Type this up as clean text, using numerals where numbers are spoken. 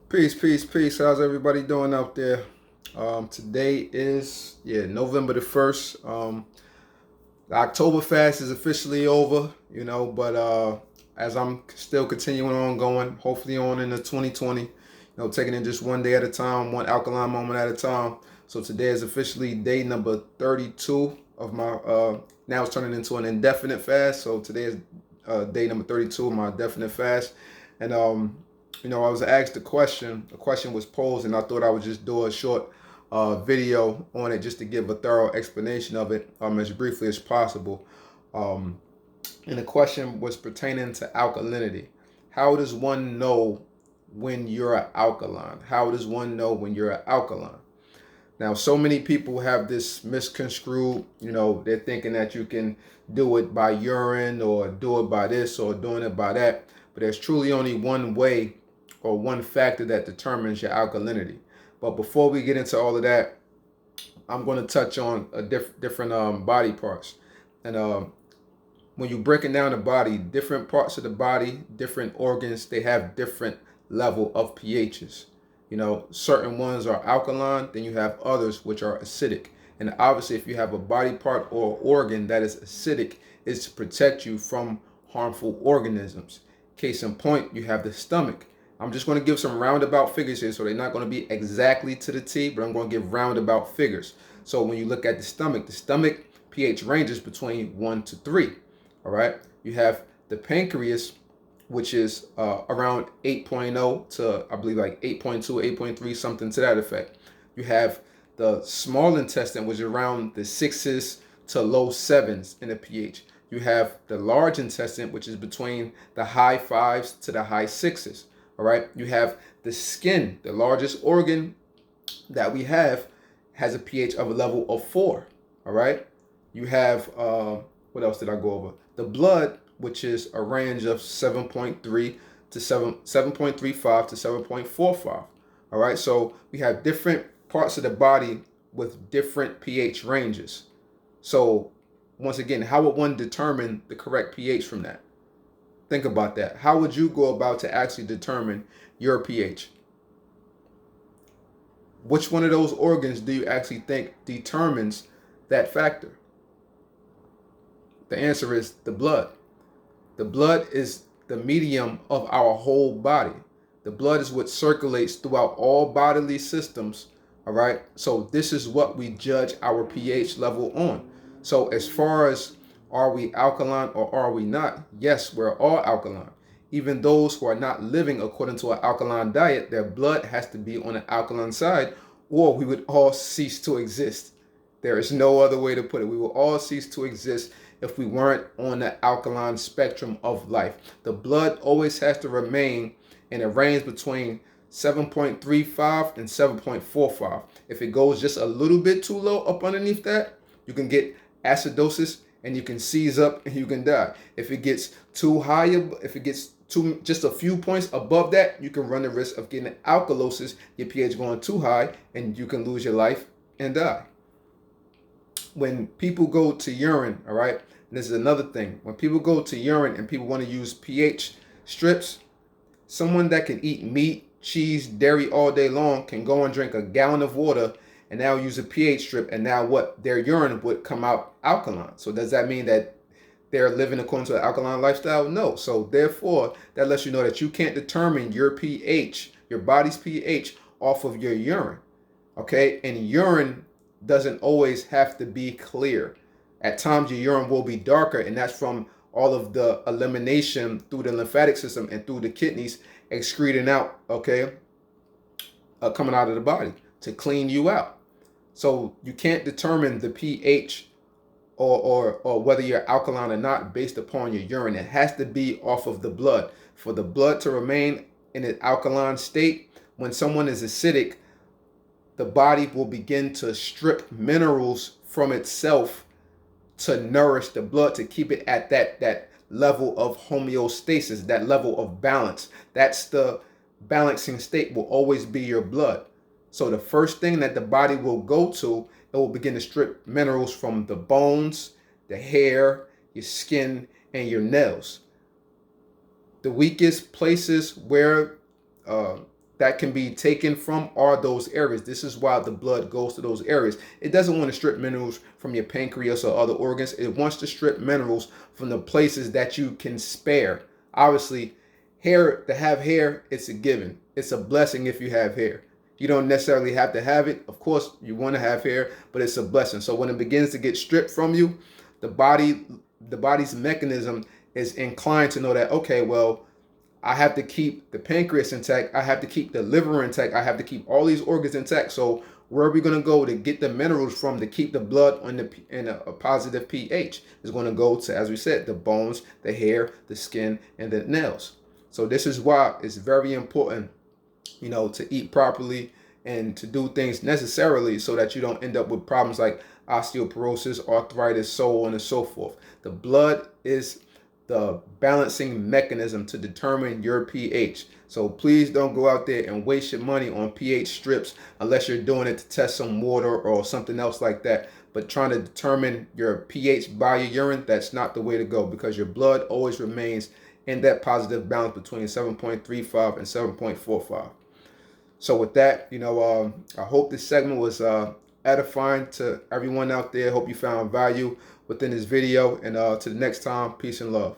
Peace, peace, peace. How's everybody doing out there? Today is November the 1st. The October fast is officially over, but as I'm still continuing on going, hopefully on into 2020, taking it just one day at a time, one alkaline moment at a time. So today is officially day number 32 of my now it's turning into an indefinite fast. So today is day number 32 of my definite fast. And I was asked a question was posed, and I thought I would just do a short video on it just to give a thorough explanation of it as briefly as possible. Um, and the question was pertaining to alkalinity. How does one know when you're an alkaline? How does one know when you're an alkaline? Now, so many people have this misconstrued, they're thinking that you can do it by urine or do it by this or doing it by that. But there's truly only one way or one factor that determines your alkalinity. But before we get into all of that, I'm going to touch on a different body parts. And when you're breaking down the body, different parts of the body, different organs, they have different level of pHs. Certain ones are alkaline, then you have others which are acidic. And obviously, if you have a body part or organ that is acidic, it's to protect you from harmful organisms. Case in point, you have the stomach. I'm just going to give some roundabout figures here, so they're not going to be exactly to the T, but I'm going to give roundabout figures. So when you look at the stomach pH ranges between 1 to 3. All right. You have the pancreas, which is around 8.0 to, I believe, like 8.2, 8.3, something to that effect. You have the small intestine, which is around the sixes to low sevens in the pH. You have the large intestine, which is between the high fives to the high sixes. All right. You have the skin, the largest organ that we have, has a pH of a level of 4. All right. You have, what else did I go over? The blood, which is a range of 7.3 to 7.35 to 7.45. All right. So we have different parts of the body with different pH ranges. So once again, how would one determine the correct pH from that? Think about that. How would you go about to actually determine your pH? Which one of those organs do you actually think determines that factor? The answer is the blood. The blood is the medium of our whole body. The blood is what circulates throughout all bodily systems. All right. So this is what we judge our pH level on. So as far as are we alkaline or are we not? Yes, we're all alkaline. Even those who are not living according to an alkaline diet, their blood has to be on the alkaline side, or we would all cease to exist. There is no other way to put it. We will all cease to exist if we weren't on the alkaline spectrum of life. The blood always has to remain in a range between 7.35 and 7.45. If it goes just a little bit too low up underneath that, you can get acidosis and you can seize up and you can die. If it gets too high, if it gets too just a few points above that, you can run the risk of getting alkalosis, your pH going too high, and you can lose your life and die. When people go to urine, all right, and this is another thing. When people go to urine and people want to use pH strips, someone that can eat meat, cheese, dairy all day long can go and drink a gallon of water and now use a pH strip, and now what? Their urine would come out alkaline. So does that mean that they're living according to an alkaline lifestyle? No. So therefore, that lets you know that you can't determine your pH, your body's pH, off of your urine. Okay? And urine doesn't always have to be clear. At times, your urine will be darker, and that's from all of the elimination through the lymphatic system and through the kidneys excreting out, okay, coming out of the body to clean you out. So you can't determine the pH or whether you're alkaline or not based upon your urine. It has to be off of the blood. For the blood to remain in an alkaline state, when someone is acidic, the body will begin to strip minerals from itself to nourish the blood, to keep it at that level of homeostasis, that level of balance. That's the balancing state, will always be your blood. So the first thing that the body will go to, it will begin to strip minerals from the bones, the hair, your skin, and your nails. The weakest places where that can be taken from are those areas. This is why the blood goes to those areas. It doesn't want to strip minerals from your pancreas or other organs. It wants to strip minerals from the places that you can spare. Obviously, hair, to have hair, it's a given. It's a blessing if you have hair. You don't necessarily have to have it. Of course, you want to have hair, but it's a blessing. So when it begins to get stripped from you, the body's mechanism is inclined to know that, okay, well, I have to keep the pancreas intact. I have to keep the liver intact. I have to keep all these organs intact. So where are we going to go to get the minerals from to keep the blood in a positive pH? Is going to go to, as we said, the bones, the hair, the skin, and the nails. So this is why it's very important, to eat properly and to do things necessarily so that you don't end up with problems like osteoporosis, arthritis, so on and so forth. The blood is the balancing mechanism to determine your pH. So please don't go out there and waste your money on pH strips unless you're doing it to test some water or something else like that. But trying to determine your pH by your urine, that's not the way to go, because your blood always remains in that positive balance between 7.35 and 7.45. So with that, I hope this segment was edifying to everyone out there. Hope you found value within this video. And to the next time, peace and love.